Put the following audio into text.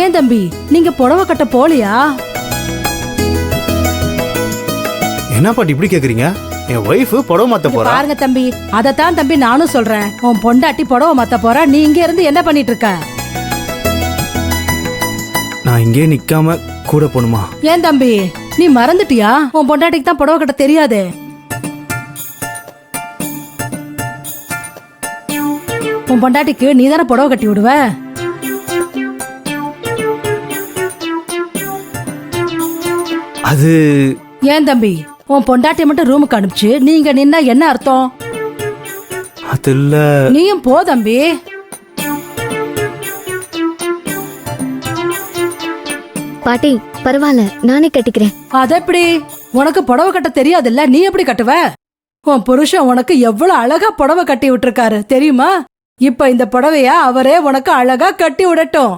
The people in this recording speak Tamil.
ஏன் தம்பி நீங்க புடவை கட்ட போலியா? என்ன பாட்டி இப்படி கேக்குறீங்க? என் ஒய்ஃப் புடவை மாத்த போறா. பாருங்க தம்பி, அதத்தான் தம்பி நானும் சொல்றேன். உன் பொண்டாட்டி புடவை மாத்த போறா, நீ இங்க இருந்து என்ன பண்ணிட்டு இருக்க? நான் இங்கே நிக்காம கூட போணுமா? ஏன் தம்பி நீ மறந்துட்டியா? உன் பொண்டாட்டிக்கு தான் புடவை கட்ட தெரியாது. உன் பொண்டாட்டிக்கு நீ தானே புடவை கட்டி விடுவ. அது ஏன் தம்பி உன் பொண்டாட்டிய மட்டும் ரூமுக்கு அனுப்பிச்சு நீங்க நின்னா என்ன அர்த்தம்? அது இல்ல. நீயும் போ தம்பி. பாட்டி பரவாயில்ல, நானே கட்டிக்கிறேன். அதெப்படி? உனக்கு புடவை கட்ட தெரியாதுல்ல, நீ எப்படி கட்டுவ? உன் புருஷன் உனக்கு எவ்வளவு அழகா புடவை கட்டி விட்டுருக்காரு தெரியுமா? இப்ப இந்த புடவைய அவரே உனக்கு அழகா கட்டி விடட்டும்.